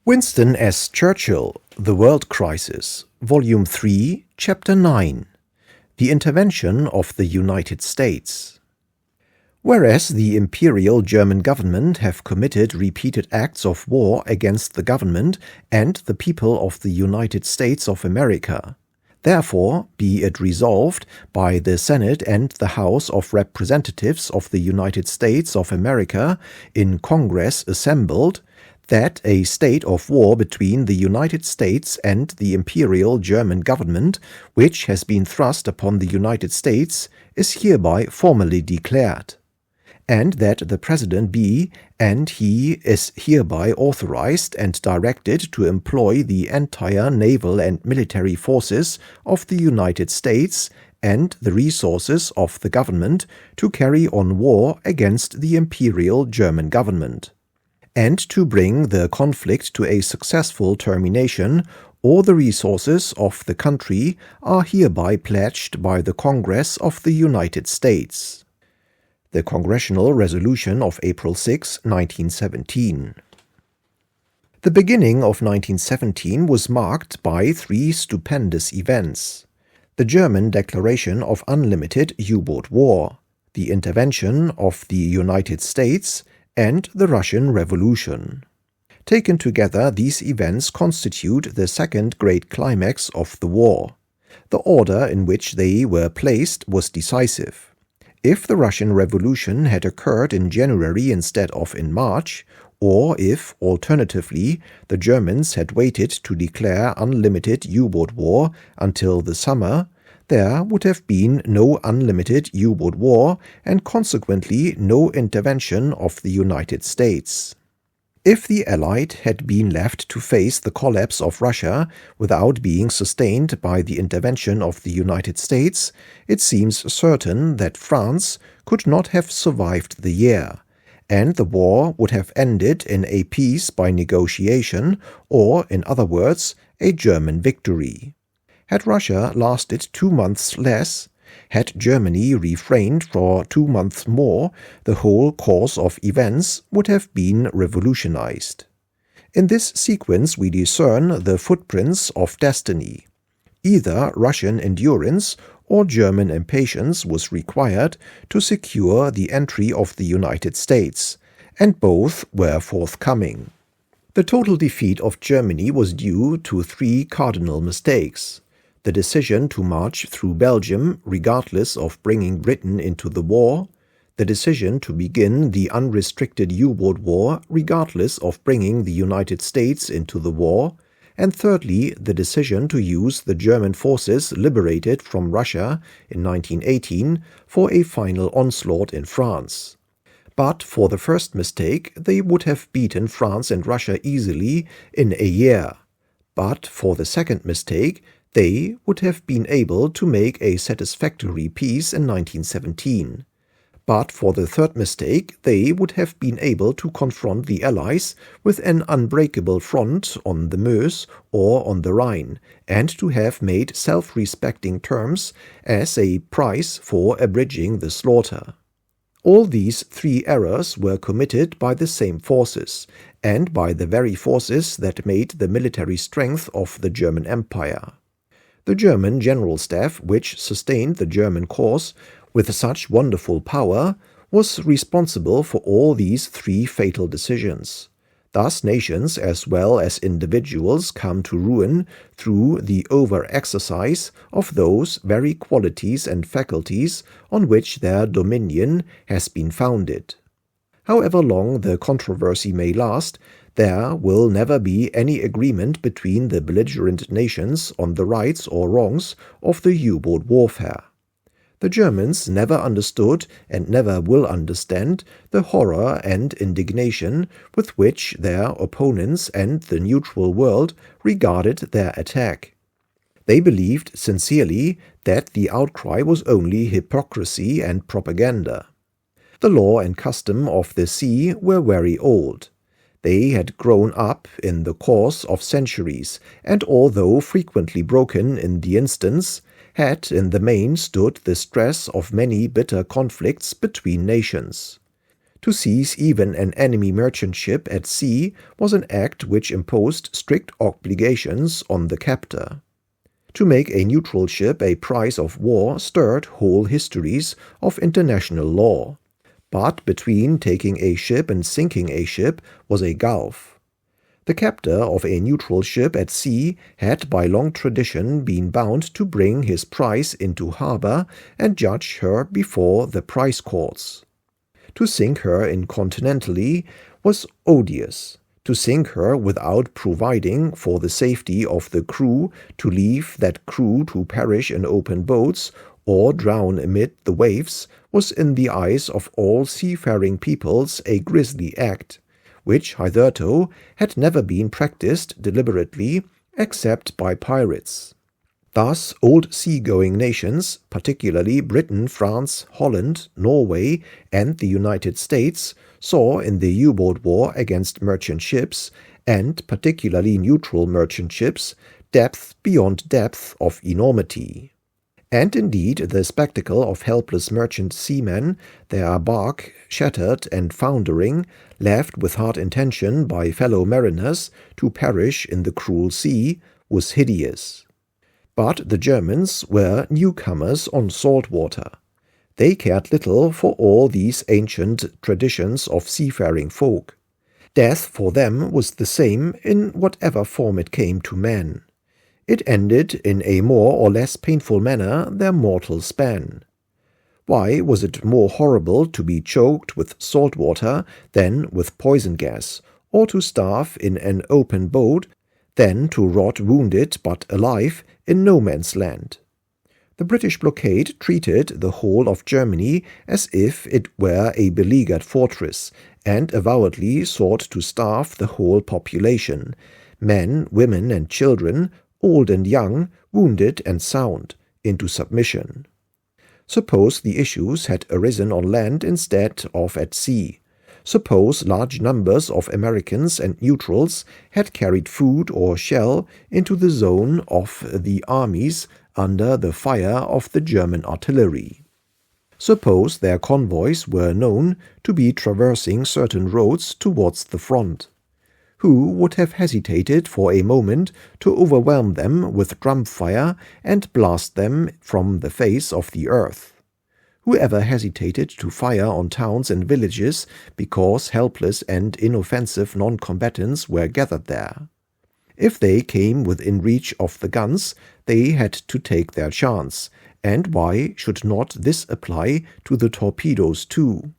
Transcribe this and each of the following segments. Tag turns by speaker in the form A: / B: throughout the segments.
A: Winston S. Churchill, The World Crisis, Volume 3, Chapter 9, The Intervention of the United States. Whereas the Imperial German government have committed repeated acts of war against the government and the people of the United States of America, therefore be it resolved by the Senate and the House of Representatives of the United States of America in Congress assembled, that a state of war between the United States and the Imperial German government, which has been thrust upon the United States, is hereby formally declared, and that the President be, and he is hereby authorized and directed to employ the entire naval and military forces of the United States and the resources of the government to carry on war against the Imperial German government, and to bring the conflict to a successful termination. All the resources of the country are hereby pledged by the Congress of the United States. The Congressional Resolution of April 6, 1917. The beginning of 1917 was marked by three stupendous events: the German declaration of unlimited U-boat war, the intervention of the United States, and the Russian Revolution. Taken together, these events constitute the second great climax of the war. The order in which they were placed was decisive. If the Russian Revolution had occurred in January instead of in March, or if, alternatively, the Germans had waited to declare unlimited U-boat war until the summer, there would have been no unlimited U-boat war and consequently no intervention of the United States. If the Allied had been left to face the collapse of Russia without being sustained by the intervention of the United States, it seems certain that France could not have survived the year, and the war would have ended in a peace by negotiation, or, in other words, a German victory. Had Russia lasted 2 months less, had Germany refrained for 2 months more, the whole course of events would have been revolutionized. In this sequence we discern the footprints of destiny. Either Russian endurance or German impatience was required to secure the entry of the United States, and both were forthcoming. The total defeat of Germany was due to three cardinal mistakes: the decision to march through Belgium regardless of bringing Britain into the war, the decision to begin the unrestricted U-boat war regardless of bringing the United States into the war, and thirdly, the decision to use the German forces liberated from Russia in 1918 for a final onslaught in France. But for the first mistake, they would have beaten France and Russia easily in a year. But for the second mistake, they would have been able to make a satisfactory peace in 1917. But for the third mistake, they would have been able to confront the Allies with an unbreakable front on the Meuse or on the Rhine, and to have made self-respecting terms as a price for abridging the slaughter. All these three errors were committed by the same forces, and by the very forces that made the military strength of the German Empire. The German General Staff, which sustained the German cause with such wonderful power, was responsible for all these three fatal decisions. Thus nations as well as individuals come to ruin through the over-exercise of those very qualities and faculties on which their dominion has been founded. However long the controversy may last, there will never be any agreement between the belligerent nations on the rights or wrongs of the U-boat warfare. The Germans never understood and never will understand the horror and indignation with which their opponents and the neutral world regarded their attack. They believed sincerely that the outcry was only hypocrisy and propaganda. The law and custom of the sea were very old. They had grown up in the course of centuries, and although frequently broken in the instance, had in the main stood the stress of many bitter conflicts between nations. To seize even an enemy merchant ship at sea was an act which imposed strict obligations on the captor. To make a neutral ship a prize of war stirred whole histories of international law. But between taking a ship and sinking a ship was a gulf. The captor of a neutral ship at sea had by long tradition been bound to bring his prize into harbor and judge her before the prize courts. To sink her incontinentally was odious. To sink her without providing for the safety of the crew, to leave that crew to perish in open boats or drown amid the waves, was in the eyes of all seafaring peoples a grisly act, which hitherto had never been practiced deliberately except by pirates. Thus old sea-going nations, particularly Britain, France, Holland, Norway, and the United States, saw in the U-boat war against merchant ships, and particularly neutral merchant ships, depth beyond depth of enormity. And indeed the spectacle of helpless merchant seamen, their bark shattered and foundering, left with hard intention by fellow mariners to perish in the cruel sea, was hideous. But the Germans were newcomers on salt water. They cared little for all these ancient traditions of seafaring folk. Death for them was the same in whatever form it came to men. It ended in a more or less painful manner their mortal span. Why was it more horrible to be choked with salt water than with poison gas, or to starve in an open boat than to rot wounded but alive in no man's land? The British blockade treated the whole of Germany as if it were a beleaguered fortress, and avowedly sought to starve the whole population, men, women, and children, old and young, wounded and sound, into submission. Suppose the issues had arisen on land instead of at sea. Suppose large numbers of Americans and neutrals had carried food or shell into the zone of the armies under the fire of the German artillery. Suppose their convoys were known to be traversing certain roads towards the front. Who would have hesitated for a moment to overwhelm them with drum fire and blast them from the face of the earth? Whoever hesitated to fire on towns and villages because helpless and inoffensive non-combatants were gathered there? If they came within reach of the guns, they had to take their chance, and why should not this apply to the torpedoes too?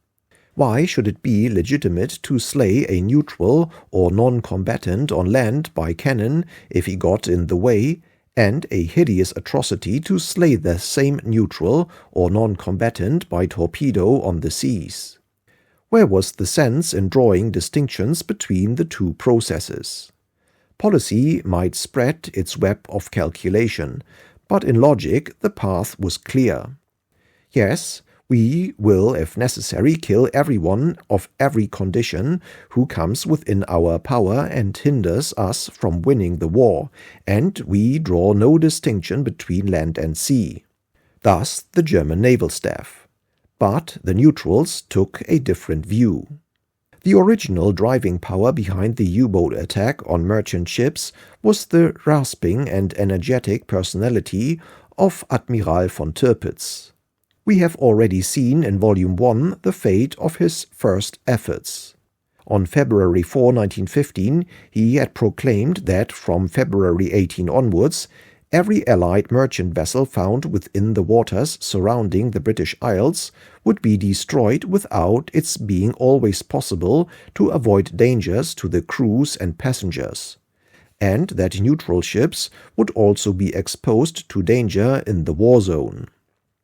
A: Why should it be legitimate to slay a neutral or non-combatant on land by cannon if he got in the way, and a hideous atrocity to slay the same neutral or non-combatant by torpedo on the seas? Where was the sense in drawing distinctions between the two processes? Policy might spread its web of calculation, but in logic the path was clear. Yes, we will, if necessary, kill everyone of every condition who comes within our power and hinders us from winning the war, and we draw no distinction between land and sea. Thus the German naval staff. But the neutrals took a different view. The original driving power behind the U-boat attack on merchant ships was the rasping and energetic personality of Admiral von Tirpitz. We have already seen in Volume 1 the fate of his first efforts. On February 4, 1915, he had proclaimed that from February 18 onwards, every Allied merchant vessel found within the waters surrounding the British Isles would be destroyed without its being always possible to avoid dangers to the crews and passengers, and that neutral ships would also be exposed to danger in the war zone.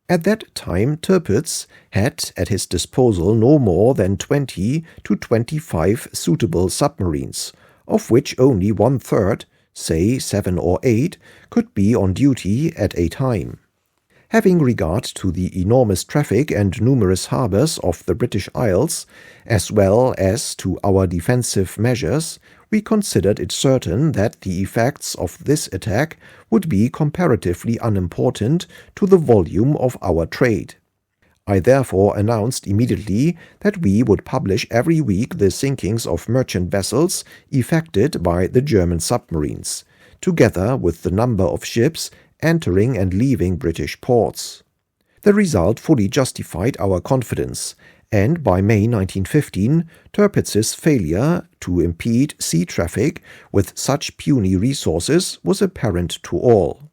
A: At that time Tirpitz had at his disposal no more than 20 to 25 suitable submarines, of which only one-third, say 7 or 8, could be on duty at a time. Having regard to the enormous traffic and numerous harbors of the British Isles, as well as to our defensive measures, we considered it certain that the effects of this attack would be comparatively unimportant to the volume of our trade. I therefore announced immediately that we would publish every week the sinkings of merchant vessels effected by the German submarines, together with the number of ships entering and leaving British ports. The result fully justified our confidence, and by May 1915, Tirpitz's failure to impede sea traffic with such puny resources was apparent to all.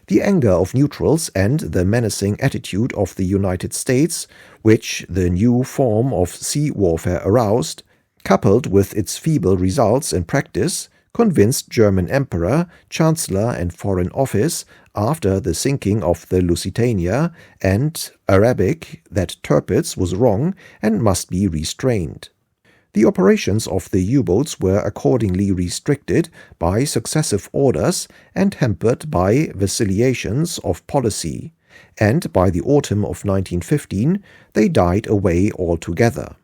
A: The anger of neutrals and the menacing attitude of the United States, which the new form of sea warfare aroused, coupled with its feeble results in practice, convinced German Emperor, Chancellor and Foreign Office after the sinking of the Lusitania and Arabic that Tirpitz was wrong and must be restrained. The operations of the U-boats were accordingly restricted by successive orders and hampered by vacillations of policy, and by the autumn of 1915 they died away altogether.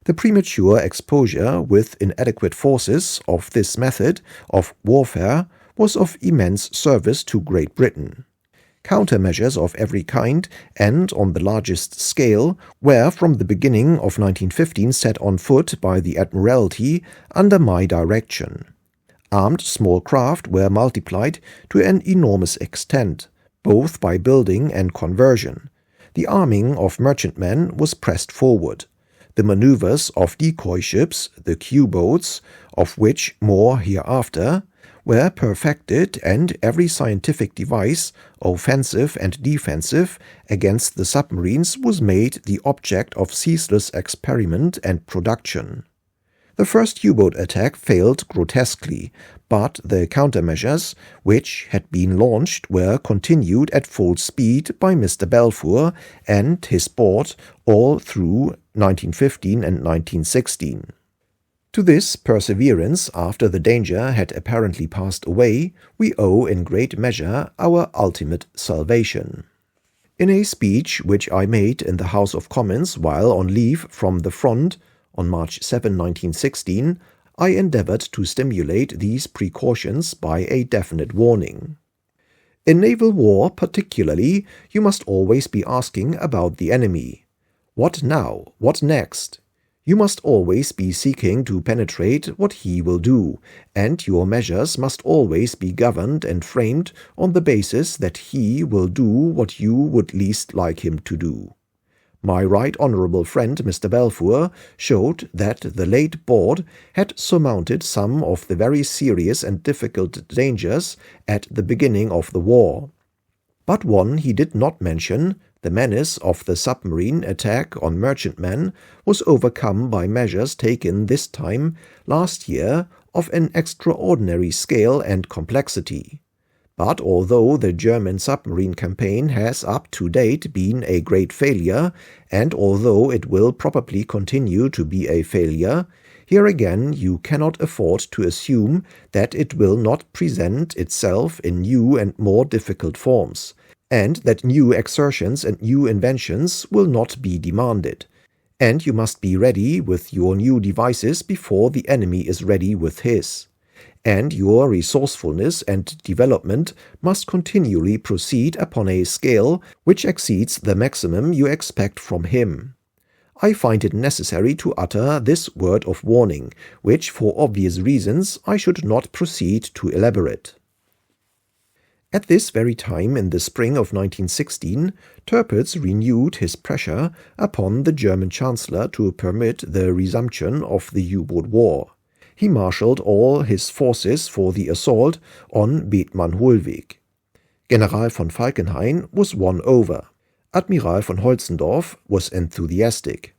A: The premature exposure with inadequate forces of this method of warfare was of immense service to Great Britain. Countermeasures of every kind and on the largest scale were from the beginning of 1915 set on foot by the Admiralty under my direction. Armed small craft were multiplied to an enormous extent, both by building and conversion. The arming of merchantmen was pressed forward. The maneuvers of decoy ships, the Q-boats, of which more hereafter, were perfected, and every scientific device, offensive and defensive, against the submarines was made the object of ceaseless experiment and production. The first U-boat attack failed grotesquely, but the countermeasures which had been launched were continued at full speed by Mr. Balfour and his board all through 1915 and 1916. To this perseverance, after the danger had apparently passed away, we owe in great measure our ultimate salvation. In a speech which I made in the House of Commons while on leave from the front on March 7, 1916, I endeavored to stimulate these precautions by a definite warning. In naval war particularly, you must always be asking about the enemy. What now? What next? You must always be seeking to penetrate what he will do, and your measures must always be governed and framed on the basis that he will do what you would least like him to do. My right honourable friend Mr. Balfour showed that the late board had surmounted some of the very serious and difficult dangers at the beginning of the war. But one he did not mention, the menace of the submarine attack on merchantmen, was overcome by measures taken this time last year of an extraordinary scale and complexity. But although the German submarine campaign has up to date been a great failure, and although it will probably continue to be a failure, here again you cannot afford to assume that it will not present itself in new and more difficult forms, and that new exertions and new inventions will not be demanded. And you must be ready with your new devices before the enemy is ready with his. And your resourcefulness and development must continually proceed upon a scale which exceeds the maximum you expect from him. I find it necessary to utter this word of warning, which for obvious reasons I should not proceed to elaborate. At this very time in the spring of 1916, Tirpitz renewed his pressure upon the German Chancellor to permit the resumption of the U-boat war. He marshalled all his forces for the assault on Bethmann-Hollweg. General von Falkenhayn was won over. Admiral von Holzendorf was enthusiastic.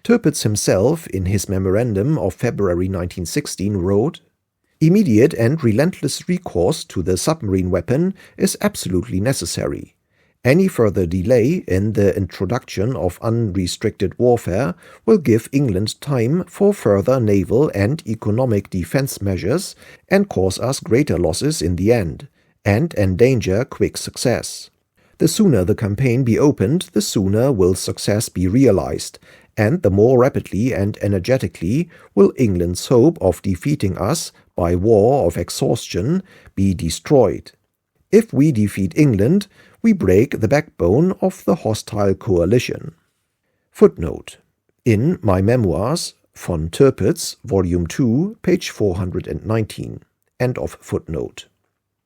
A: Tirpitz himself, in his memorandum of February 1916, wrote, "Immediate and relentless recourse to the submarine weapon is absolutely necessary. Any further delay in the introduction of unrestricted warfare will give England time for further naval and economic defense measures and cause us greater losses in the end, and endanger quick success. The sooner the campaign be opened, the sooner will success be realized, and the more rapidly and energetically will England's hope of defeating us by war of exhaustion be destroyed. If we defeat England, we break the backbone of the hostile coalition." Footnote: in my memoirs, von Tirpitz, Volume 2, page 419. End of footnote.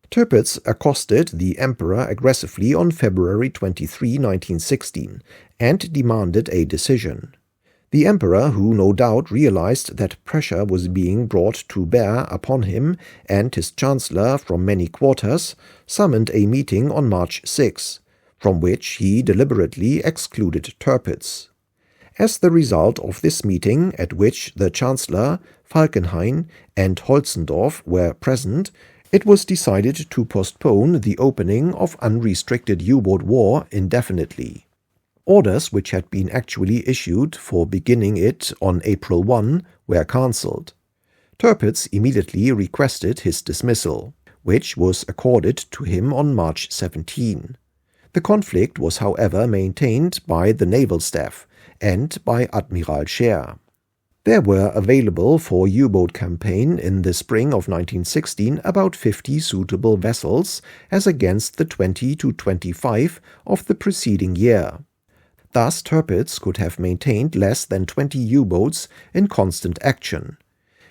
A: Tirpitz accosted the emperor aggressively on February 23, 1916, and demanded a decision. The emperor, who no doubt realized that pressure was being brought to bear upon him and his chancellor from many quarters, summoned a meeting on March 6, from which he deliberately excluded Tirpitz. As the result of this meeting, at which the Chancellor, Falkenhayn, and Holzendorf were present, it was decided to postpone the opening of unrestricted U-boat war indefinitely. Orders which had been actually issued for beginning it on April 1 were cancelled. Tirpitz immediately requested his dismissal, which was accorded to him on March 17. The conflict was, however, maintained by the naval staff and by Admiral Scheer. There were available for U-boat campaign in the spring of 1916 about 50 suitable vessels as against the 20 to 25 of the preceding year. Thus Tirpitz could have maintained less than 20 U-boats in constant action.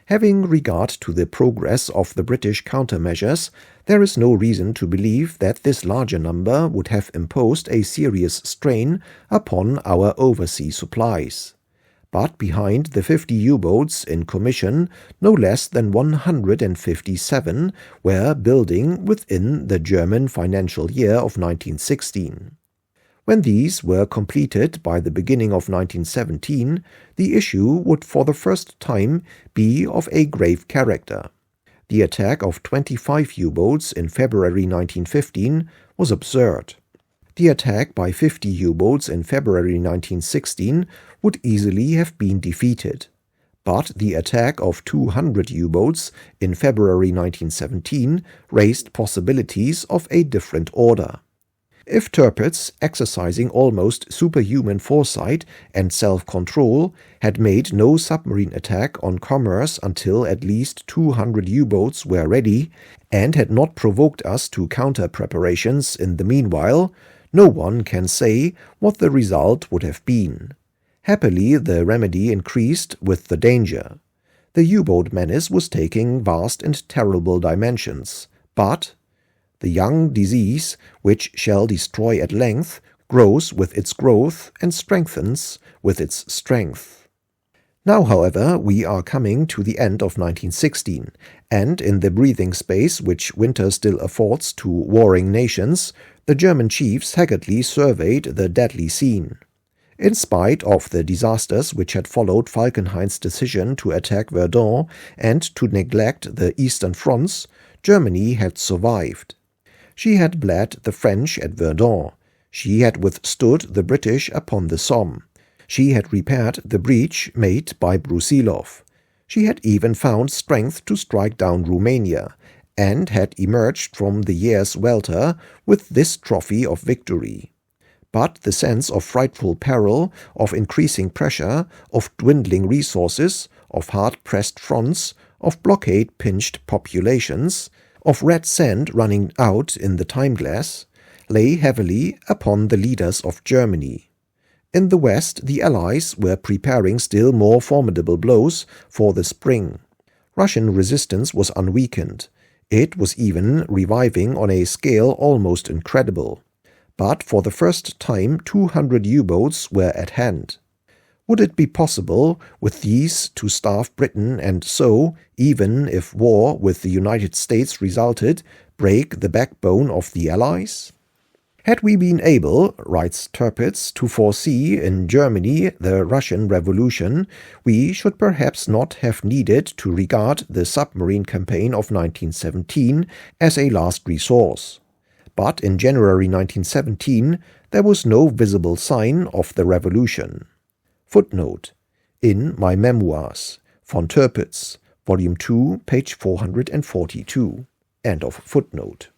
A: Having regard to the progress of the British countermeasures, there is no reason to believe that this larger number would have imposed a serious strain upon our overseas supplies. But behind the 50 U-boats in commission, no less than 157 were building within the German financial year of 1916. When these were completed by the beginning of 1917, the issue would for the first time be of a grave character. The attack of 25 U-boats in February 1915 was absurd. The attack by 50 U-boats in February 1916 would easily have been defeated. But the attack of 200 U-boats in February 1917 raised possibilities of a different order. If Tirpitz, exercising almost superhuman foresight and self-control, had made no submarine attack on commerce until at least 200 U-boats were ready, and had not provoked us to counter-preparations in the meanwhile, no one can say what the result would have been. Happily, the remedy increased with the danger. The U-boat menace was taking vast and terrible dimensions, but the young disease, which shall destroy at length, grows with its growth and strengthens with its strength. Now, however, we are coming to the end of 1916, and in the breathing space which winter still affords to warring nations, the German chiefs haggardly surveyed the deadly scene. In spite of the disasters which had followed Falkenhayn's decision to attack Verdun and to neglect the eastern fronts, Germany had survived. She had bled the French at Verdun. She had withstood the British upon the Somme. She had repaired the breach made by Brusilov. She had even found strength to strike down Romania, and had emerged from the year's welter with this trophy of victory. But the sense of frightful peril, of increasing pressure, of dwindling resources, of hard-pressed fronts, of blockade-pinched populations, of red sand running out in the time-glass, lay heavily upon the leaders of Germany. In the West, the Allies were preparing still more formidable blows for the spring. Russian resistance was unweakened. It was even reviving on a scale almost incredible. But for the first time 200 U-boats were at hand. Would it be possible with these to starve Britain and so, even if war with the United States resulted, break the backbone of the Allies? Had we been able, writes Tirpitz, to foresee in Germany the Russian Revolution, we should perhaps not have needed to regard the submarine campaign of 1917 as a last resource. But in January 1917 there was no visible sign of the revolution. Footnote: in my memoirs, von Tirpitz, Volume 2, page 442. End of footnote.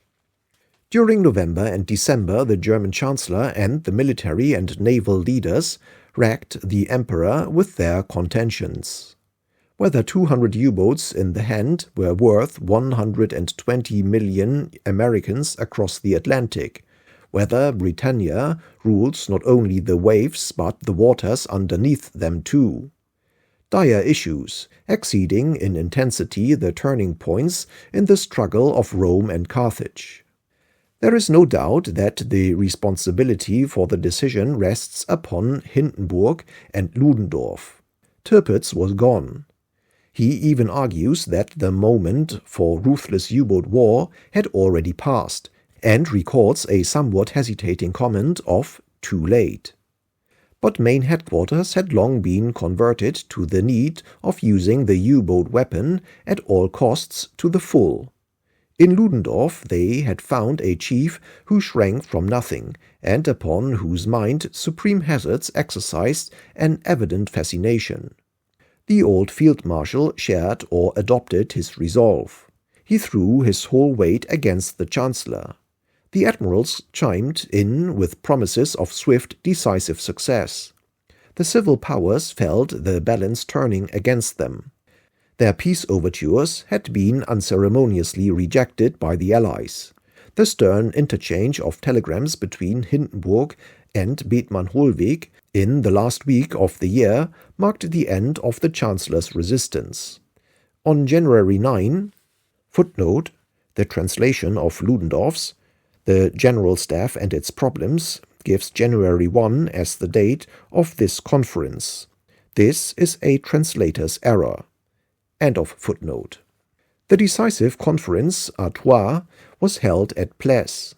A: During November and December, the German Chancellor and the military and naval leaders racked the Emperor with their contentions. Whether 200 U-boats in the hand were worth 120 million Americans across the Atlantic, whether Britannia rules not only the waves but the waters underneath them too. Dire issues, exceeding in intensity the turning points in the struggle of Rome and Carthage. There is no doubt that the responsibility for the decision rests upon Hindenburg and Ludendorff. Tirpitz was gone. He even argues that the moment for ruthless U-boat war had already passed, and records a somewhat hesitating comment of "too late." But main headquarters had long been converted to the need of using the U-boat weapon at all costs to the full. In Ludendorff they had found a chief who shrank from nothing, and upon whose mind supreme hazards exercised an evident fascination. The old field marshal shared or adopted his resolve. He threw his whole weight against the chancellor. The admirals chimed in with promises of swift, decisive success. The civil powers felt the balance turning against them. Their peace overtures had been unceremoniously rejected by the Allies. The stern interchange of telegrams between Hindenburg and Bethmann-Hollweg in the last week of the year marked the end of the Chancellor's resistance. On January 9, footnote, the translation of Ludendorff's "The General Staff and its Problems" gives January 1 as the date of this conference. This is a translator's error. End of footnote. The decisive conference à trois was held at Pless.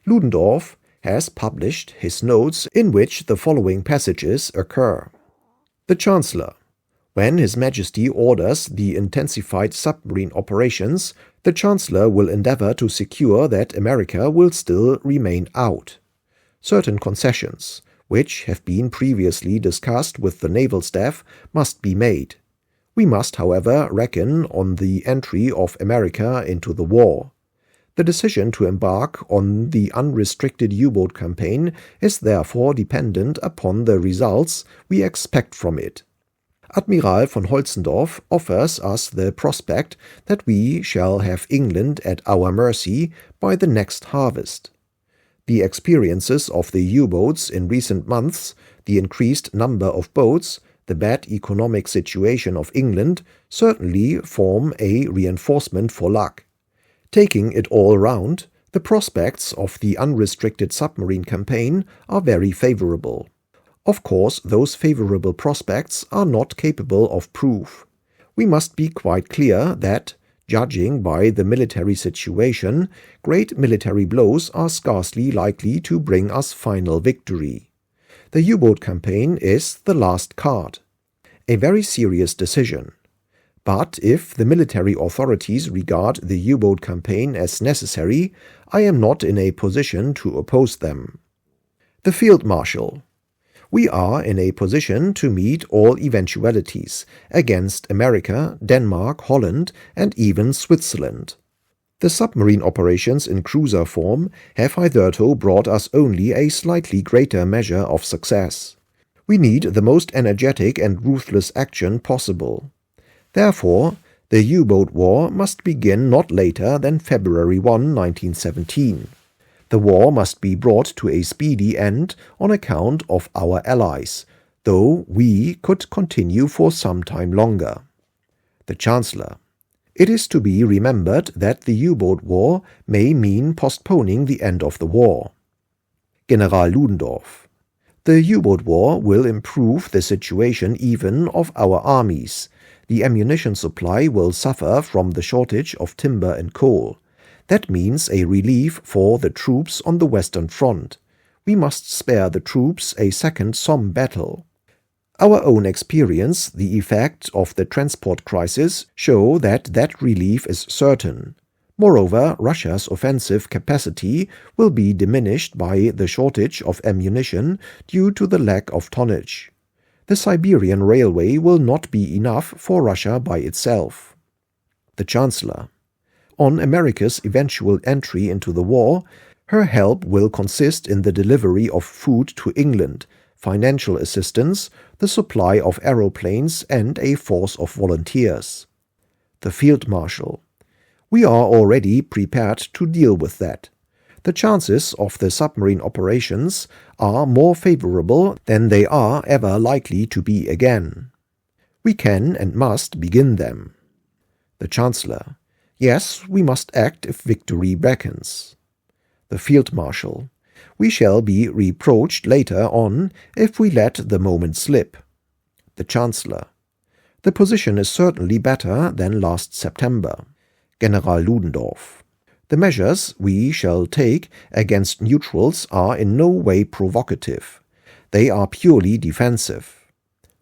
A: Ludendorff has published his notes in which the following passages occur. The Chancellor. When His Majesty orders the intensified submarine operations, the Chancellor will endeavor to secure that America will still remain out. Certain concessions, which have been previously discussed with the naval staff, must be made. We must, however, reckon on the entry of America into the war. The decision to embark on the unrestricted U-boat campaign is therefore dependent upon the results we expect from it. Admiral von Holzendorff offers us the prospect that we shall have England at our mercy by the next harvest. The experiences of the U-boats in recent months, the increased number of boats, the bad economic situation of England certainly form a reinforcement for luck. Taking it all round, the prospects of the unrestricted submarine campaign are very favorable. Of course, those favorable prospects are not capable of proof. We must be quite clear that, judging by the military situation, great military blows are scarcely likely to bring us final victory. The U-boat campaign is the last card. A very serious decision. But if the military authorities regard the U-boat campaign as necessary, I am not in a position to oppose them. The Field Marshal. We are in a position to meet all eventualities against America, Denmark, Holland, and even Switzerland. The submarine operations in cruiser form have hitherto brought us only a slightly greater measure of success. We need the most energetic and ruthless action possible. Therefore, the U-boat war must begin not later than February 1, 1917. The war must be brought to a speedy end on account of our allies, though we could continue for some time longer. The Chancellor. It is to be remembered that the U-boat war may mean postponing the end of the war. General Ludendorff. The U-boat war will improve the situation even of our armies. The ammunition supply will suffer from the shortage of timber and coal. That means a relief for the troops on the Western Front. We must spare the troops a second Somme battle. Our own experience, the effect of the transport crisis, show that relief is certain. Moreover, Russia's offensive capacity will be diminished by the shortage of ammunition due to the lack of tonnage. The Siberian Railway will not be enough for Russia by itself. The Chancellor. On America's eventual entry into the war, her help will consist in the delivery of food to England, financial assistance, the supply of aeroplanes, and a force of volunteers. The Field Marshal. We are already prepared to deal with that. The chances of the submarine operations are more favorable than they are ever likely to be again. We can and must begin them. The Chancellor: Yes, we must act if victory beckons. The Field Marshal: We shall be reproached later on if we let the moment slip. The Chancellor: The position is certainly better than last September. General Ludendorff: The measures we shall take against neutrals are in no way provocative. They are purely defensive.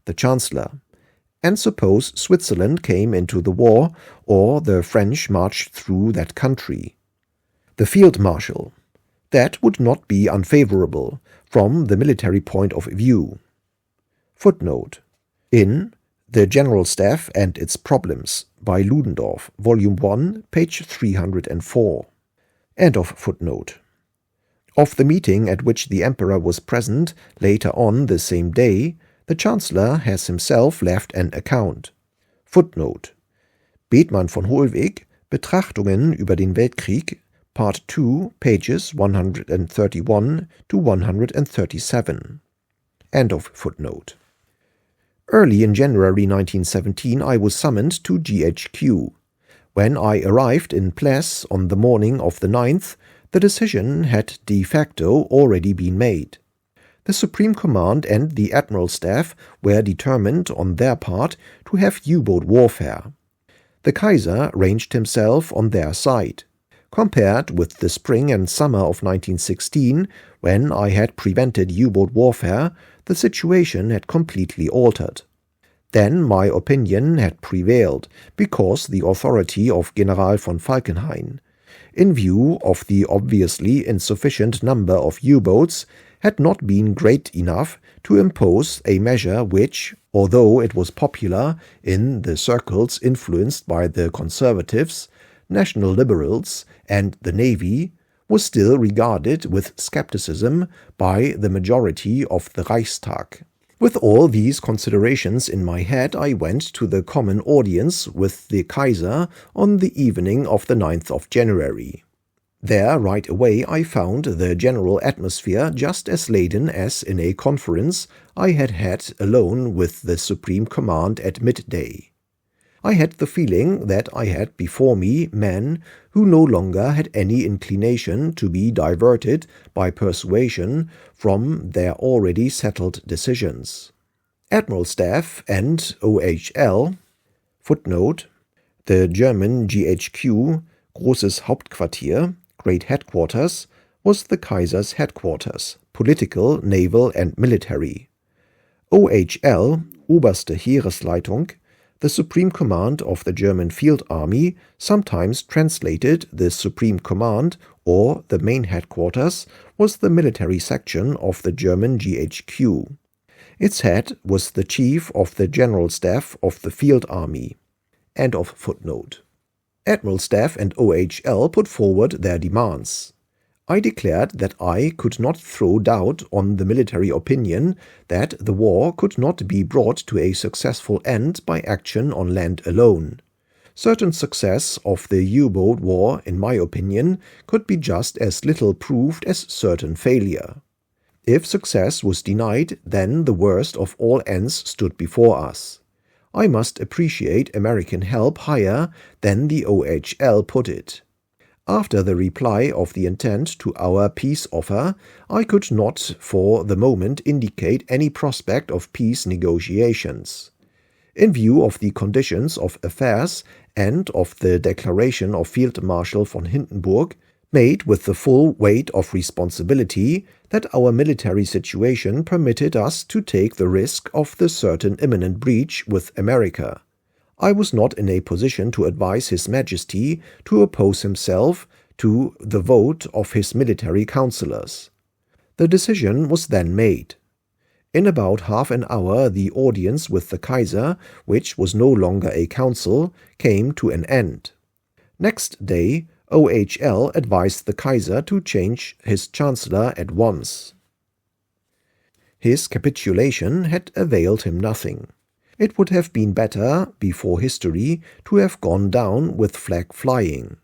A: The Chancellor: And suppose Switzerland came into the war, or the French marched through that country. The Field Marshal: That would not be unfavorable from the military point of view. Footnote: In The General Staff and Its Problems by Ludendorff, Volume 1, page 304. End of footnote. Of the meeting at which the Emperor was present later on the same day, the Chancellor has himself left an account. Footnote: Bethmann von Hollweg, Betrachtungen über den Weltkrieg, Part 2, pages 131 to 137. End of footnote. Early in January 1917 I was summoned to GHQ. When I arrived in Pless on the morning of the 9th, the decision had de facto already been made. The Supreme Command and the Admiral Staff were determined on their part to have U-boat warfare. The Kaiser ranged himself on their side. Compared with the spring and summer of 1916, when I had prevented U-boat warfare, the situation had completely altered. Then my opinion had prevailed, because the authority of General von Falkenhayn, in view of the obviously insufficient number of U-boats, had not been great enough to impose a measure which, although it was popular in the circles influenced by the conservatives, national liberals, and the Navy, was still regarded with skepticism by the majority of the Reichstag. With all these considerations in my head, I went to the common audience with the Kaiser on the evening of the 9th of January. There, right away, I found the general atmosphere just as laden as in a conference I had had alone with the Supreme Command at midday. I had the feeling that I had before me men who no longer had any inclination to be diverted by persuasion from their already settled decisions. Admiral Staff and OHL, footnote, the German GHQ, Großes Hauptquartier, Great Headquarters, was the Kaiser's headquarters, political, naval and military. OHL, Oberste Heeresleitung, the Supreme Command of the German Field Army, sometimes translated the Supreme Command or the main headquarters, was the military section of the German GHQ. Its head was the Chief of the General Staff of the Field Army. End of footnote. Admiral Staff and OHL put forward their demands. I declared that I could not throw doubt on the military opinion that the war could not be brought to a successful end by action on land alone. Certain success of the U-boat war, in my opinion, could be just as little proved as certain failure. If success was denied, then the worst of all ends stood before us. I must appreciate American help higher than the OHL put it. After the reply of the intent to our peace offer, I could not for the moment indicate any prospect of peace negotiations. In view of the conditions of affairs and of the declaration of Field Marshal von Hindenburg, made with the full weight of responsibility, that our military situation permitted us to take the risk of the certain imminent breach with America, I was not in a position to advise His Majesty to oppose himself to the vote of his military councillors. The decision was then made. In about half an hour the audience with the Kaiser, which was no longer a council, came to an end. Next day OHL advised the Kaiser to change his Chancellor at once. His capitulation had availed him nothing. It would have been better, before history, to have gone down with flag flying.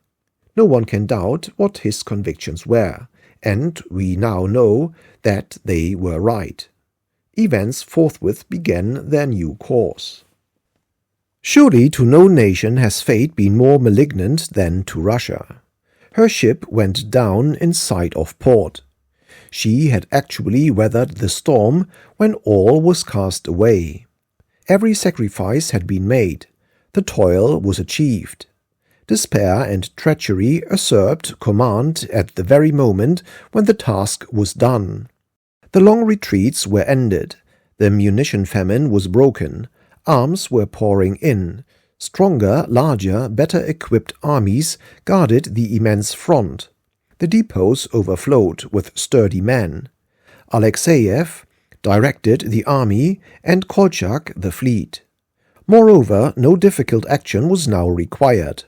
A: No one can doubt what his convictions were, and we now know that they were right. Events forthwith began their new course. Surely to no nation has fate been more malignant than to Russia. Her ship went down in sight of port. She had actually weathered the storm when all was cast away. Every sacrifice had been made. The toil was achieved. Despair and treachery usurped command at the very moment when the task was done. The long retreats were ended. The munition famine was broken. Arms were pouring in. Stronger, larger, better equipped armies guarded the immense front. The depots overflowed with sturdy men. Alexeyev directed the army and Kolchak the fleet. Moreover, no difficult action was now required.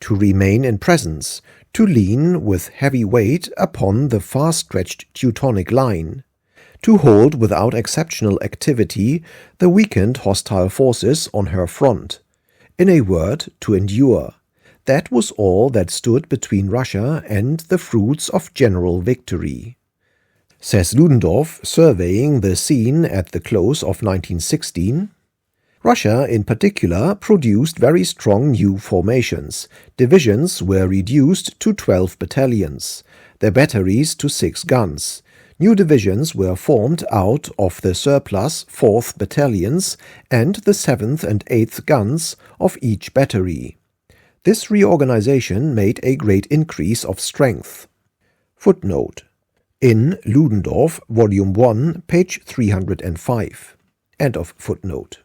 A: To remain in presence, to lean with heavy weight upon the far-stretched Teutonic line, to hold without exceptional activity the weakened hostile forces on her front. In a word, to endure. That was all that stood between Russia and the fruits of general victory. Says Ludendorff, surveying the scene at the close of 1916, Russia in particular produced very strong new formations. Divisions were reduced to 12 battalions, their batteries to 6 guns. New divisions were formed out of the surplus 4th battalions and the 7th and 8th guns of each battery. This reorganization made a great increase of strength. Footnote: in Ludendorff, Volume 1, page 305. End of footnote.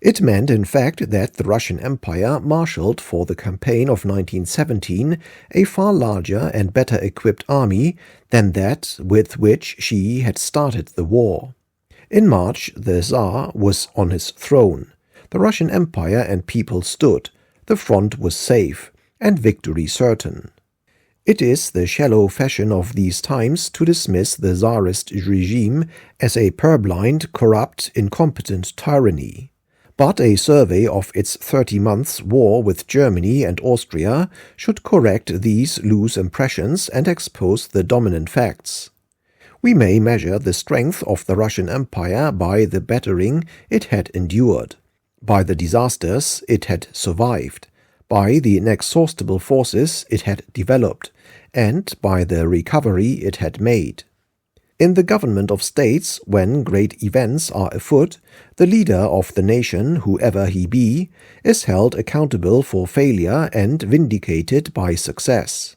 A: It meant, in fact, that the Russian Empire marshaled for the campaign of 1917 a far larger and better equipped army than that with which she had started the war. In March, the Tsar was on his throne. The Russian Empire and people stood. The front was safe, and victory certain. It is the shallow fashion of these times to dismiss the Tsarist regime as a purblind, corrupt, incompetent tyranny. But a survey of its 30 months' war with Germany and Austria should correct these loose impressions and expose the dominant facts. We may measure the strength of the Russian Empire by the battering it had endured, by the disasters it had survived, by the inexhaustible forces it had developed, and by the recovery it had made. In the government of states, when great events are afoot, the leader of the nation, whoever he be, is held accountable for failure and vindicated by success.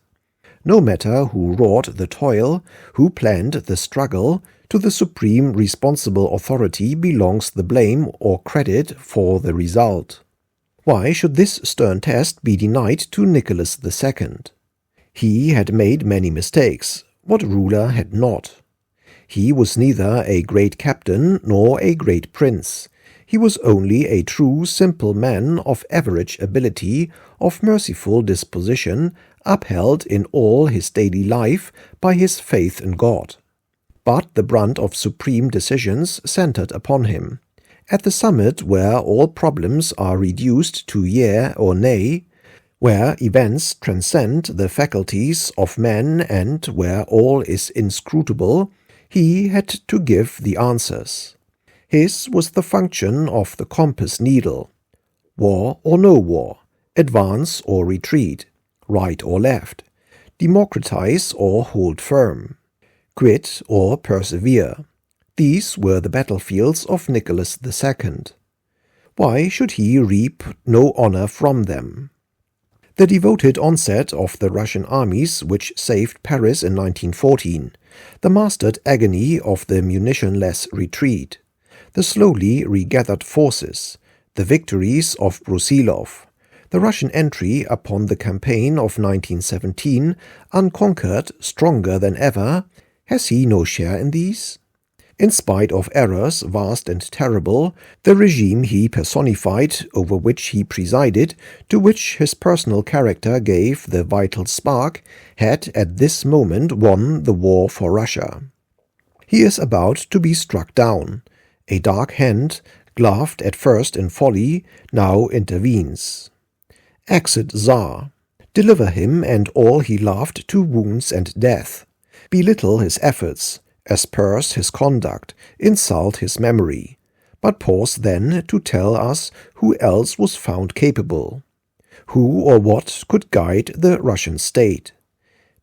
A: No matter who wrought the toil, who planned the struggle, to the supreme responsible authority belongs the blame or credit for the result. Why should this stern test be denied to Nicholas II? He had made many mistakes. What ruler had not? He was neither a great captain nor a great prince. He was only a true, simple man of average ability, of merciful disposition, upheld in all his daily life by his faith in God. But the brunt of supreme decisions centered upon him. At the summit where all problems are reduced to yea or nay, where events transcend the faculties of men and where all is inscrutable, he had to give the answers. His was the function of the compass needle. War or no war, advance or retreat, right or left, democratize or hold firm, quit or persevere. These were the battlefields of Nicholas II. Why should he reap no honor from them? The devoted onset of the Russian armies which saved Paris in 1914, the mastered agony of the munitionless retreat, the slowly regathered forces, the victories of Brusilov, the Russian entry upon the campaign of 1917, unconquered, stronger than ever, has he no share in these? In spite of errors vast and terrible, the regime he personified, over which he presided, to which his personal character gave the vital spark, had at this moment won the war for Russia. He is about to be struck down. A dark hand, gloved at first in folly, now intervenes. Exit Tsar. Deliver him and all he loved to wounds and death. belittle his efforts, asperse his conduct, insult his memory, but pause then to tell us who else was found capable. Who or what could guide the Russian state?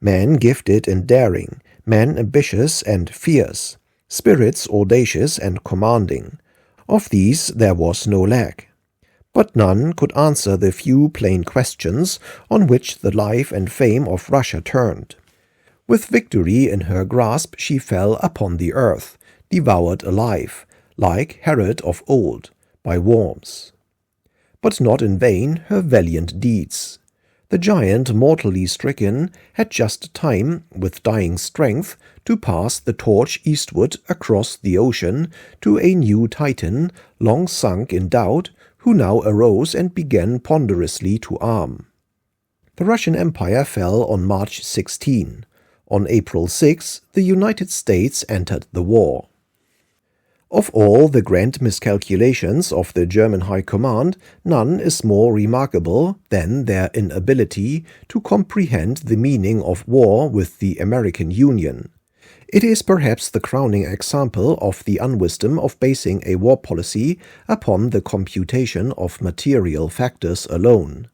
A: Men gifted and daring, men ambitious and fierce, spirits audacious and commanding. Of these there was no lack. But none could answer the few plain questions on which the life and fame of Russia turned. With victory in her grasp she fell upon the earth, devoured alive, like Herod of old, by worms. But not in vain her valiant deeds. The giant mortally stricken had just time, with dying strength, to pass the torch eastward across the ocean to a new Titan, long sunk in doubt, who now arose and began ponderously to arm. The Russian Empire fell on March 16. On April 6, the United States entered the war. Of all the grand miscalculations of the German High Command, none is more remarkable than their inability to comprehend the meaning of war with the American Union. It is perhaps the crowning example of the unwisdom of basing a war policy upon the computation of material factors alone.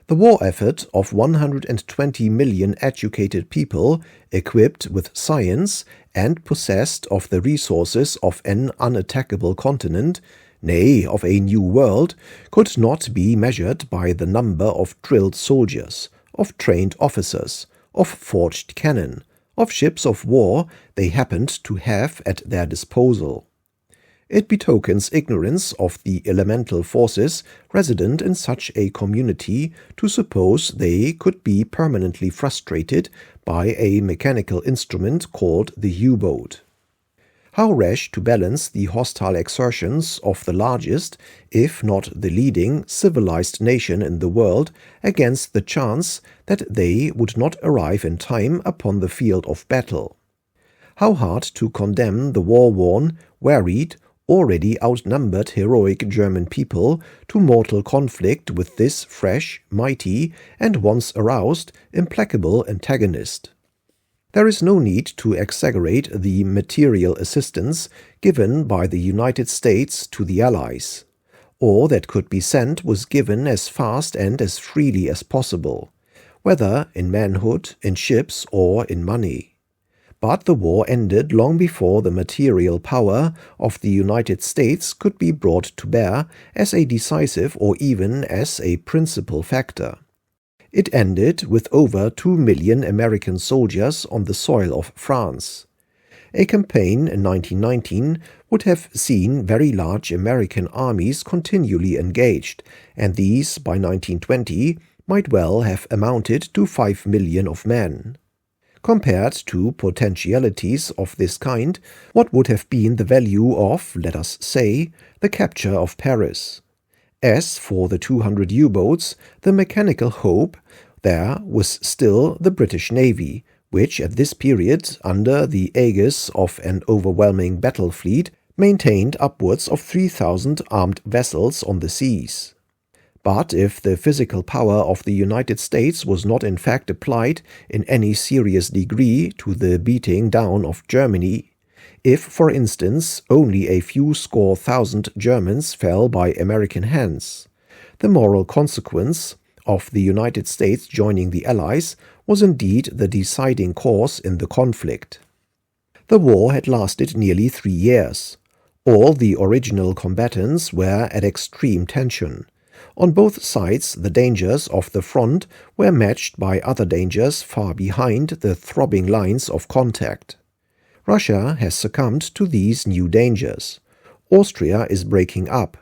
A: The war effort of 120 million educated people, equipped with science and possessed of the resources of an unattackable continent, nay, of a new world, could not be measured by the number of drilled soldiers, of trained officers, of forged cannon, of ships of war they happened to have at their disposal. It betokens ignorance of the elemental forces resident in such a community to suppose they could be permanently frustrated by a mechanical instrument called the U-boat. How rash to balance the hostile exertions of the largest, if not the leading, civilized nation in the world against the chance that they would not arrive in time upon the field of battle. How hard to condemn the war-worn, wearied, already outnumbered heroic German people to mortal conflict with this fresh, mighty, and once aroused, implacable antagonist. There is no need to exaggerate the material assistance given by the United States to the Allies. All that could be sent was given as fast and as freely as possible, whether in manhood, in ships, or in money. But the war ended long before the material power of the United States could be brought to bear as a decisive or even as a principal factor. It ended with over 2 million American soldiers on the soil of France. A campaign in 1919 would have seen very large American armies continually engaged, and these, by 1920, might well have amounted to 5 million of men. Compared to potentialities of this kind, what would have been the value of, let us say, the capture of Paris? As for the 200 U-boats, the mechanical hope, there was still the British Navy, which at this period, under the aegis of an overwhelming battle fleet, maintained upwards of 3,000 armed vessels on the seas. But if the physical power of the United States was not in fact applied in any serious degree to the beating down of Germany, if, for instance, only a few score thousand Germans fell by American hands, the moral consequence of the United States joining the Allies was indeed the deciding cause in the conflict. The war had lasted nearly 3 years. All the original combatants were at extreme tension. On both sides, the dangers of the front were matched by other dangers far behind the throbbing lines of contact. Russia has succumbed to these new dangers. Austria is breaking up.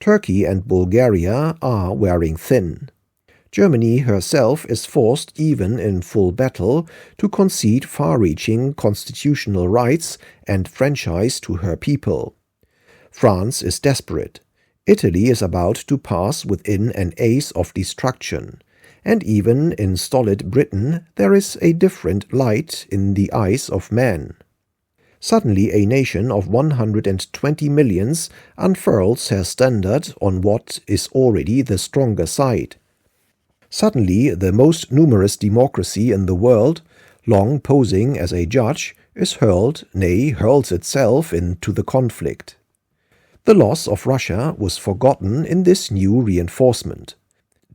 A: Turkey and Bulgaria are wearing thin. Germany herself is forced, even in full battle, to concede far-reaching constitutional rights and franchise to her people. France is desperate. Italy is about to pass within an ace of destruction, and even in stolid Britain there is a different light in the eyes of man. Suddenly a nation of 120 millions unfurls her standard on what is already the stronger side. Suddenly the most numerous democracy in the world, long posing as a judge, is hurled, nay, hurls itself into the conflict. The loss of Russia was forgotten in this new reinforcement.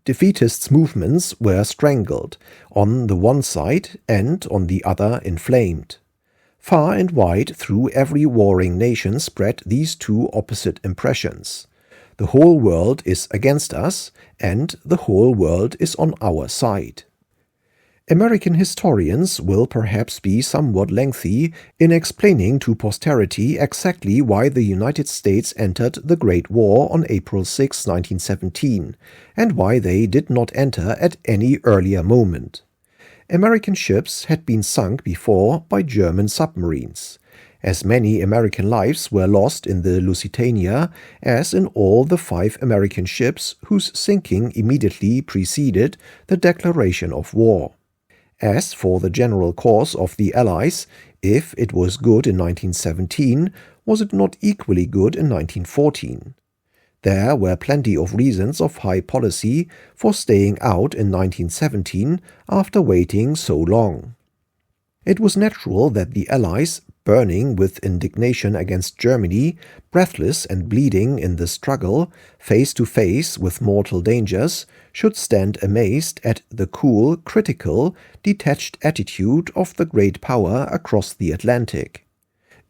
A: Defeatists' movements were strangled, on the one side and on the other inflamed. Far and wide through every warring nation spread these two opposite impressions. The whole world is against us, and the whole world is on our side. American historians will perhaps be somewhat lengthy in explaining to posterity exactly why the United States entered the Great War on April 6, 1917, and why they did not enter at any earlier moment. American ships had been sunk before by German submarines. As many American lives were lost in the Lusitania as in all the 5 American ships whose sinking immediately preceded the declaration of war. As for the general course of the Allies, if it was good in 1917, was it not equally good in 1914? There were plenty of reasons of high policy for staying out in 1917 after waiting so long. It was natural that the Allies, burning with indignation against Germany, breathless and bleeding in the struggle, face to face with mortal dangers, should stand amazed at the cool, critical, detached attitude of the great power across the Atlantic.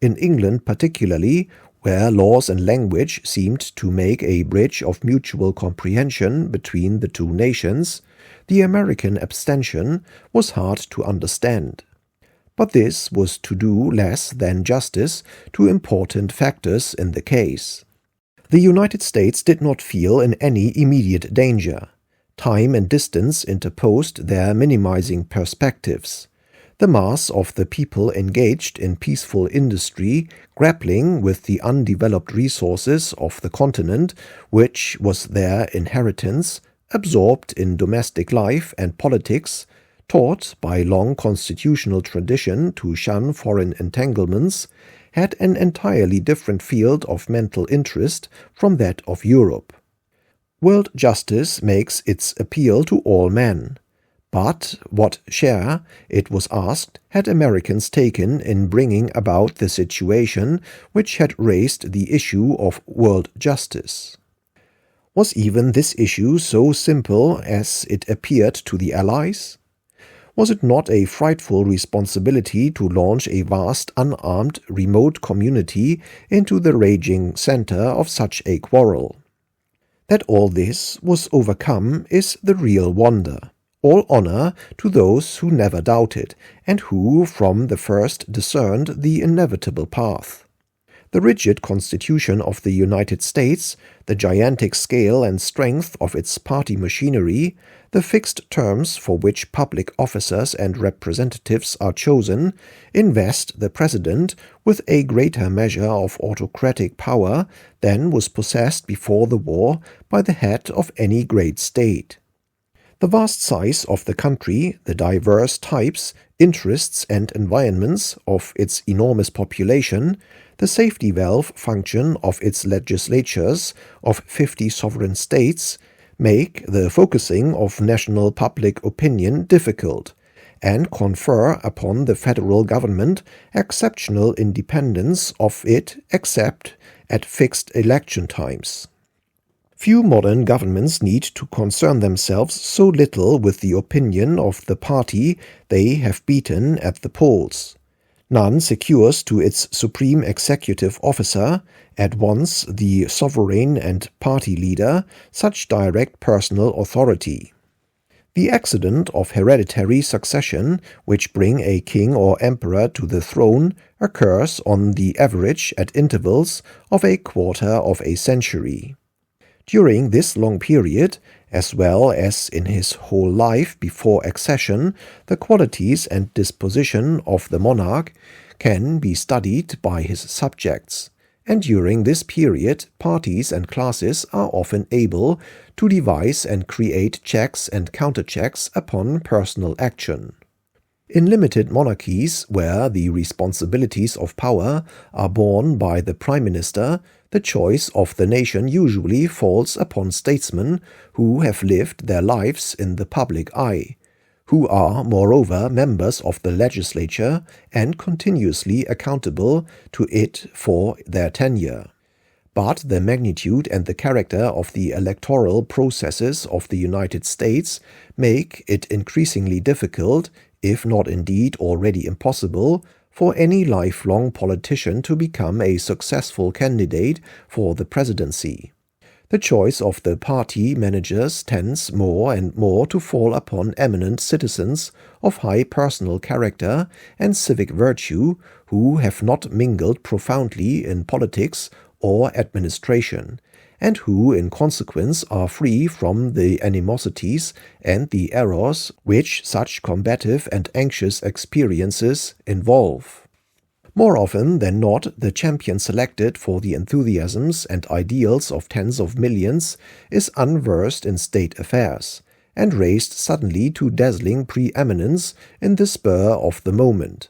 A: In England particularly, where laws and language seemed to make a bridge of mutual comprehension between the two nations, the American abstention was hard to understand. But this was to do less than justice to important factors in the case. The United States did not feel in any immediate danger. Time and distance interposed their minimizing perspectives. The mass of the people engaged in peaceful industry, grappling with the undeveloped resources of the continent, which was their inheritance, absorbed in domestic life and politics, taught by long constitutional tradition to shun foreign entanglements, had an entirely different field of mental interest from that of Europe. World justice makes its appeal to all men. But what share, it was asked, had Americans taken in bringing about the situation which had raised the issue of world justice? Was even this issue so simple as it appeared to the Allies? Was it not a frightful responsibility to launch a vast, unarmed, remote community into the raging center of such a quarrel? That all this was overcome is the real wonder. All honor to those who never doubted, and who from the first discerned the inevitable path. The rigid constitution of the United States, the gigantic scale and strength of its party machinery, the fixed terms for which public officers and representatives are chosen, invest the President with a greater measure of autocratic power than was possessed before the war by the head of any great state. The vast size of the country, the diverse types, interests, and environments of its enormous population, the safety valve function of its legislatures of 50 sovereign states, make the focusing of national public opinion difficult, and confer upon the federal government exceptional independence of it except at fixed election times. Few modern governments need to concern themselves so little with the opinion of the party they have beaten at the polls. None secures to its supreme executive officer, at once the sovereign and party leader, such direct personal authority. The accident of hereditary succession, which bring a king or emperor to the throne, occurs on the average at intervals of a quarter of a century. During this long period, as well as in his whole life before accession, the qualities and disposition of the monarch can be studied by his subjects, and during this period parties and classes are often able to devise and create checks and counterchecks upon personal action. In limited monarchies, where the responsibilities of power are borne by the prime minister, the choice of the nation usually falls upon statesmen who have lived their lives in the public eye, who are moreover members of the legislature and continuously accountable to it for their tenure. But the magnitude and the character of the electoral processes of the United States make it increasingly difficult, if not indeed already impossible, for any lifelong politician to become a successful candidate for the presidency. The choice of the party managers tends more and more to fall upon eminent citizens of high personal character and civic virtue who have not mingled profoundly in politics or administration, and who in consequence are free from the animosities and the errors which such combative and anxious experiences involve. More often than not, the champion selected for the enthusiasms and ideals of tens of millions is unversed in state affairs, and raised suddenly to dazzling preeminence in the spur of the moment.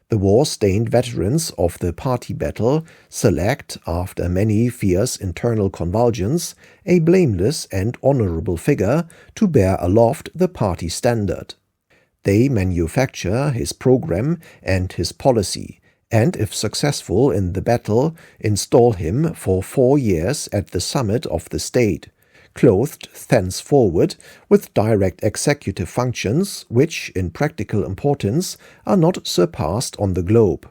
A: The war-stained veterans of the party battle select, after many fierce internal convulsions, a blameless and honorable figure to bear aloft the party standard. They manufacture his program and his policy, and if successful in the battle, install him for 4 years at the summit of the state, clothed thenceforward with direct executive functions which, in practical importance, are not surpassed on the globe.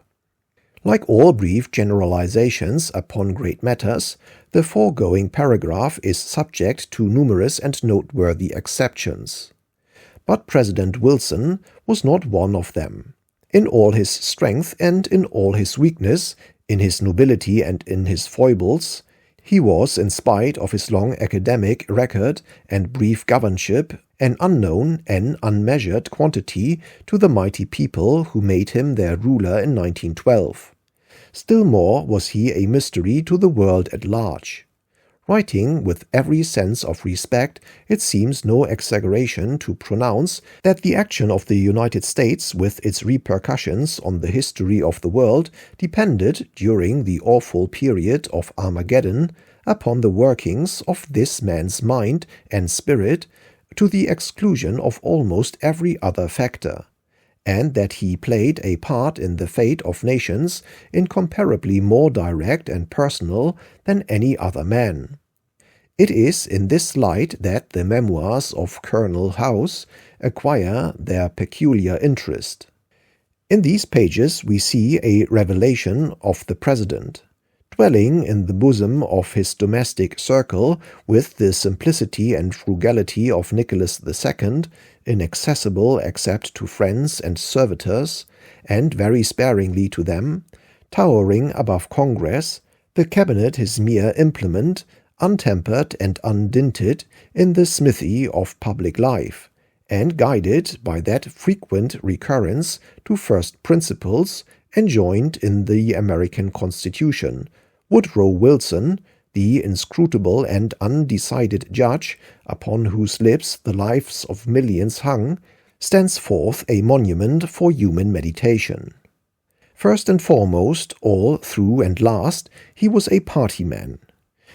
A: Like all brief generalizations upon great matters, the foregoing paragraph is subject to numerous and noteworthy exceptions. But President Wilson was not one of them. In all his strength and in all his weakness, in his nobility and in his foibles, he was, in spite of his long academic record and brief governorship, an unknown and unmeasured quantity to the mighty people who made him their ruler in 1912. Still more was he a mystery to the world at large. Writing with every sense of respect, it seems no exaggeration to pronounce that the action of the United States with its repercussions on the history of the world depended, during the awful period of Armageddon, upon the workings of this man's mind and spirit to the exclusion of almost every other factor, and that he played a part in the fate of nations incomparably more direct and personal than any other man. It is in this light that the memoirs of Colonel House acquire their peculiar interest. In these pages we see a revelation of the President, dwelling in the bosom of his domestic circle with the simplicity and frugality of Nicholas II, inaccessible except to friends and servitors, and very sparingly to them, towering above Congress, the cabinet his mere implement, untempered and undinted in the smithy of public life, and guided by that frequent recurrence to first principles enjoined in the American Constitution, Woodrow Wilson, the inscrutable and undecided judge upon whose lips the lives of millions hung, stands forth a monument for human meditation. First and foremost, all through and last, he was a party man.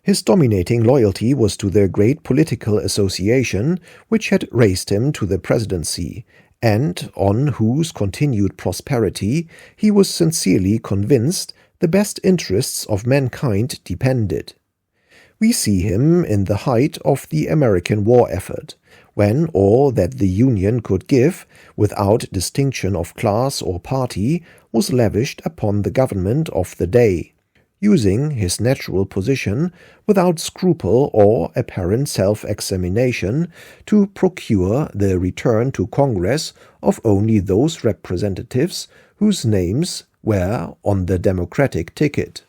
A: His dominating loyalty was to the great political association which had raised him to the presidency, and on whose continued prosperity he was sincerely convinced the best interests of mankind depended. We see him in the height of the American war effort, when all that the Union could give, without distinction of class or party, was lavished upon the government of the day, using his natural position without scruple or apparent self-examination to procure the return to Congress of only those representatives whose names were on the Democratic ticket.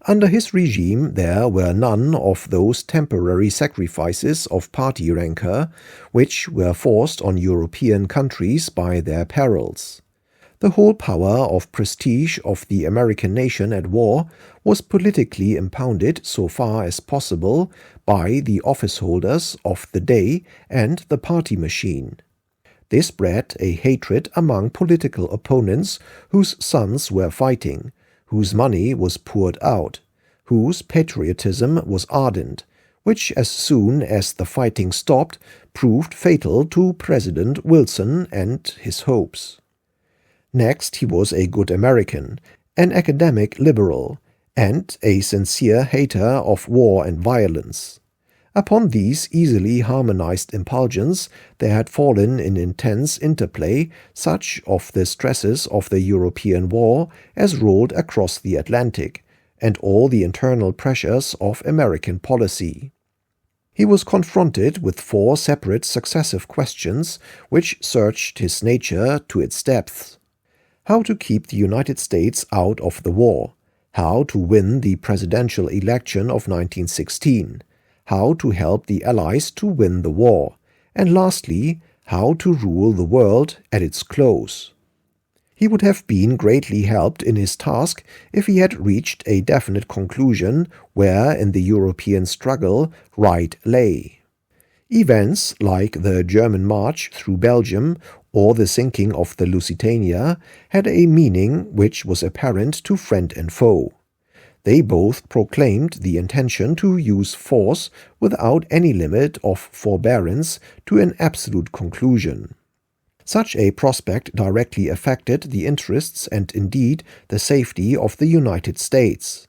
A: Under his regime there were none of those temporary sacrifices of party rancor which were forced on European countries by their perils. The whole power of prestige of the American nation at war was politically impounded so far as possible by the office-holders of the day and the party machine. This bred a hatred among political opponents whose sons were fighting, whose money was poured out, whose patriotism was ardent, which as soon as the fighting stopped proved fatal to President Wilson and his hopes. Next, he was a good American, an academic liberal, and a sincere hater of war and violence. Upon these easily harmonized impulsions there had fallen in intense interplay such of the stresses of the European war as rolled across the Atlantic, and all the internal pressures of American policy. He was confronted with 4 separate successive questions which searched his nature to its depths. How to keep the United States out of the war, how to win the presidential election of 1916, how to help the Allies to win the war, and lastly, how to rule the world at its close. He would have been greatly helped in his task if he had reached a definite conclusion where in the European struggle right lay. Events like the German march through Belgium or the sinking of the Lusitania had a meaning which was apparent to friend and foe. They both proclaimed the intention to use force without any limit of forbearance to an absolute conclusion. Such a prospect directly affected the interests and indeed the safety of the United States.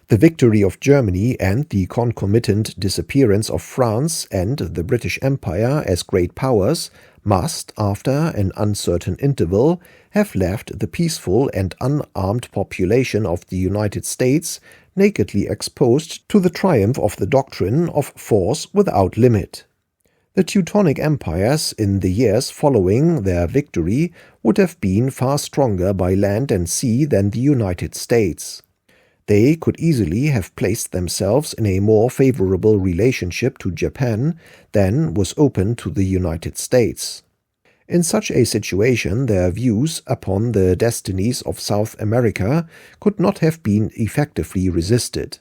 A: The victory of Germany and the concomitant disappearance of France and the British Empire as great powers must, after an uncertain interval, have left the peaceful and unarmed population of the United States nakedly exposed to the triumph of the doctrine of force without limit. The Teutonic empires in the years following their victory would have been far stronger by land and sea than the United States. They could easily have placed themselves in a more favorable relationship to Japan than was open to the United States. In such a situation their views upon the destinies of South America could not have been effectively resisted.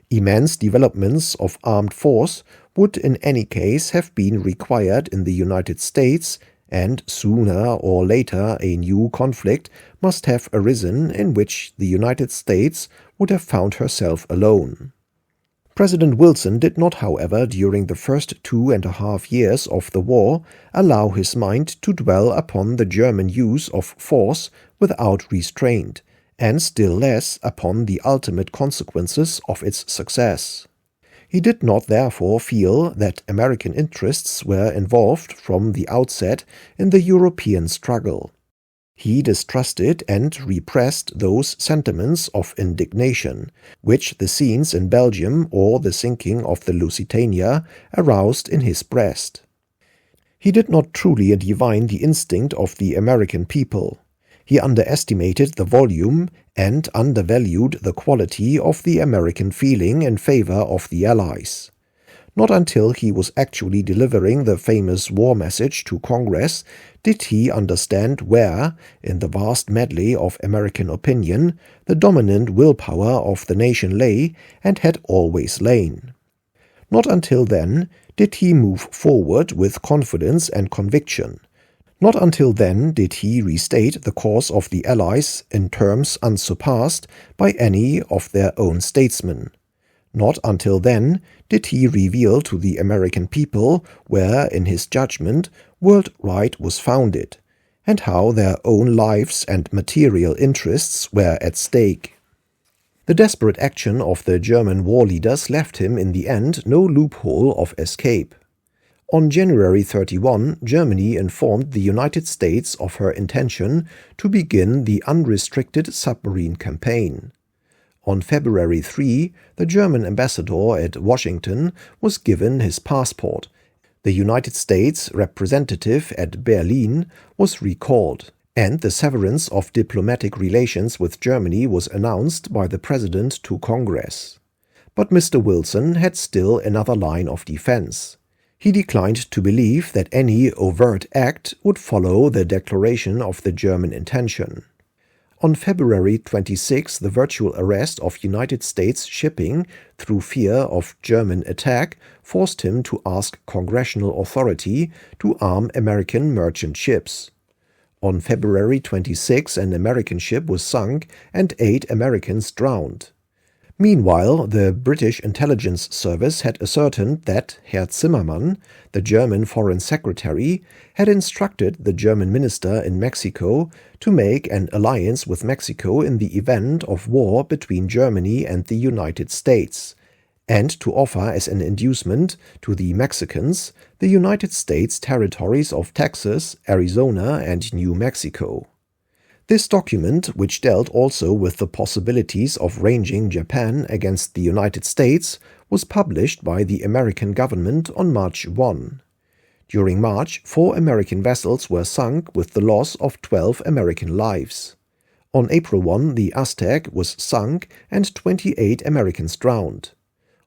A: Immense developments of armed force would in any case have been required in the United States, and sooner or later a new conflict must have arisen in which the United States would have found herself alone. President Wilson did not, however, during the first 2.5 years of the war, allow his mind to dwell upon the German use of force without restraint, and still less upon the ultimate consequences of its success. He did not therefore feel that American interests were involved from the outset in the European struggle. He distrusted and repressed those sentiments of indignation which the scenes in Belgium or the sinking of the Lusitania aroused in his breast. He did not truly divine the instinct of the American people. He underestimated the volume and undervalued the quality of the American feeling in favor of the Allies. Not until he was actually delivering the famous war message to Congress did he understand where, in the vast medley of American opinion, the dominant willpower of the nation lay and had always lain. Not until then did he move forward with confidence and conviction. Not until then did he restate the cause of the Allies in terms unsurpassed by any of their own statesmen. Not until then did he reveal to the American people where, in his judgment, world right was founded, and how their own lives and material interests were at stake. The desperate action of the German war leaders left him in the end no loophole of escape. On January 31, Germany informed the United States of her intention to begin the unrestricted submarine campaign. On February 3, the German ambassador at Washington was given his passport. The United States representative at Berlin was recalled, and the severance of diplomatic relations with Germany was announced by the President to Congress. But Mr. Wilson had still another line of defense. He declined to believe that any overt act would follow the declaration of the German intention. On February 26, the virtual arrest of United States shipping through fear of German attack forced him to ask congressional authority to arm American merchant ships. On February 26, an American ship was sunk and 8 Americans drowned. Meanwhile, the British intelligence service had ascertained that Herr Zimmermann, the German Foreign Secretary, had instructed the German minister in Mexico to make an alliance with Mexico in the event of war between Germany and the United States, and to offer as an inducement to the Mexicans the United States territories of Texas, Arizona, and New Mexico. This document, which dealt also with the possibilities of ranging Japan against the United States, was published by the American government on March 1. During March, 4 American vessels were sunk with the loss of 12 American lives. On April 1, the Aztec was sunk and 28 Americans drowned.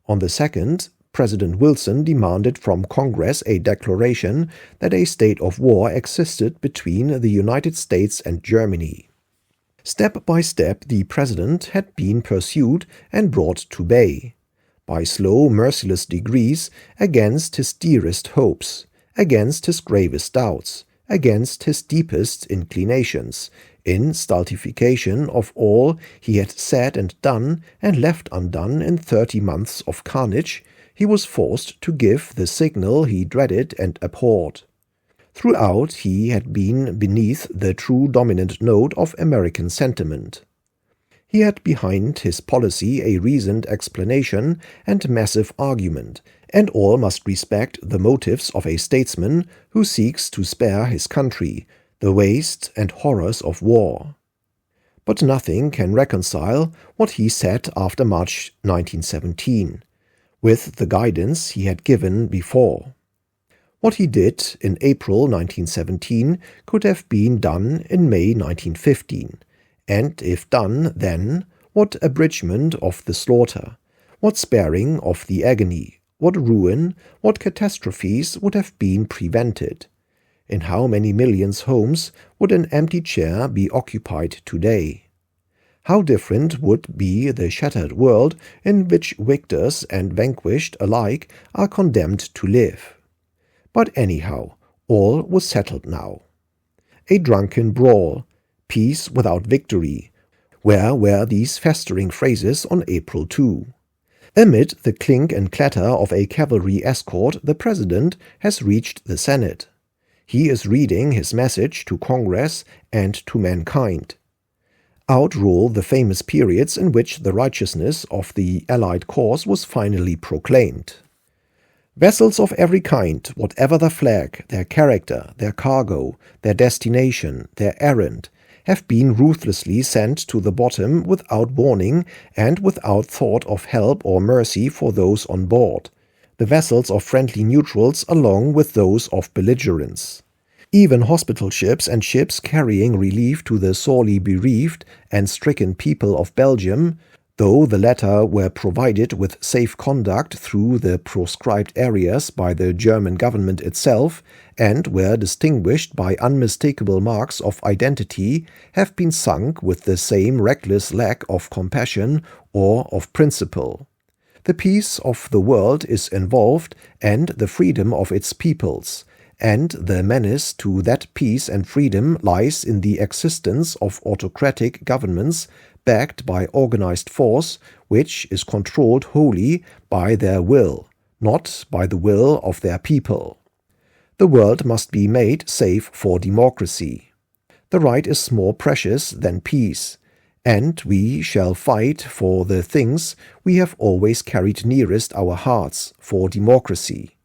A: On the 2nd, President Wilson demanded from Congress a declaration that a state of war existed between the United States and Germany. Step by step, the president had been pursued and brought to bay, by slow, merciless degrees, against his dearest hopes, against his gravest doubts, against his deepest inclinations, in stultification of all he had said and done and left undone in 30 months of carnage. He was forced to give the signal he dreaded and abhorred. Throughout, he had been beneath the true dominant note of American sentiment. He had behind his policy a reasoned explanation and massive argument, and all must respect the motives of a statesman who seeks to spare his country the waste and horrors of war. But nothing can reconcile what he said after March 1917. With the guidance he had given before. What he did in April 1917 could have been done in May 1915, and if done then, what abridgment of the slaughter, what sparing of the agony, what ruin, what catastrophes would have been prevented. In how many millions' homes would an empty chair be occupied today? How different would be the shattered world in which victors and vanquished alike are condemned to live. But anyhow, all was settled now. A drunken brawl, peace without victory. Where were these festering phrases on April 2? Amid the clink and clatter of a cavalry escort, the President has reached the Senate. He is reading his message to Congress and to mankind. Out roll the famous periods in which the righteousness of the Allied cause was finally proclaimed. Vessels of every kind, whatever their flag, their character, their cargo, their destination, their errand, have been ruthlessly sent to the bottom without warning and without thought of help or mercy for those on board, the vessels of friendly neutrals along with those of belligerents. Even hospital ships and ships carrying relief to the sorely bereaved and stricken people of Belgium, though the latter were provided with safe conduct through the proscribed areas by the German government itself and were distinguished by unmistakable marks of identity, have been sunk with the same reckless lack of compassion or of principle. The peace of the world is involved and the freedom of its peoples, and the menace to that peace and freedom lies in the existence of autocratic governments backed by organized force, which is controlled wholly by their will, not by the will of their people. The world must be made safe for democracy. The right is more precious than peace, and we shall fight for the things we have always carried nearest our hearts, for democracy.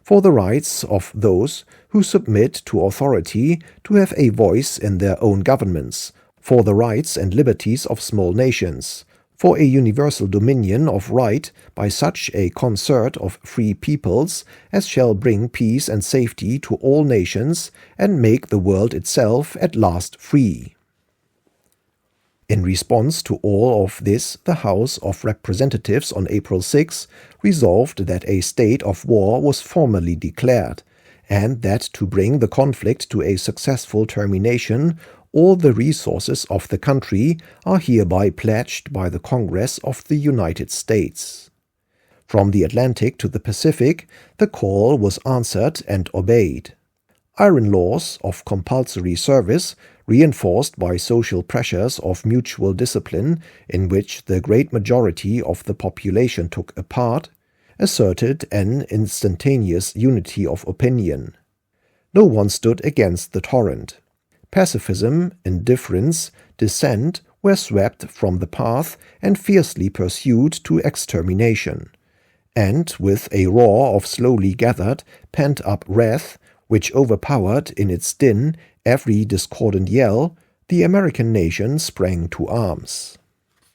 A: For the rights of those who submit to authority to have a voice in their own governments, for the rights and liberties of small nations, for a universal dominion of right by such a concert of free peoples as shall bring peace and safety to all nations and make the world itself at last free. In response to all of this, the House of Representatives on April 6 resolved that a state of war was formally declared, and that to bring the conflict to a successful termination, all the resources of the country are hereby pledged by the Congress of the United States. From the Atlantic to the Pacific, the call was answered and obeyed. Iron laws of compulsory service, reinforced by social pressures of mutual discipline in which the great majority of the population took a part, asserted an instantaneous unity of opinion. No one stood against the torrent. Pacifism, indifference, dissent were swept from the path and fiercely pursued to extermination. And with a roar of slowly gathered, pent-up wrath, which overpowered in its din every discordant yell, the American nation sprang to arms.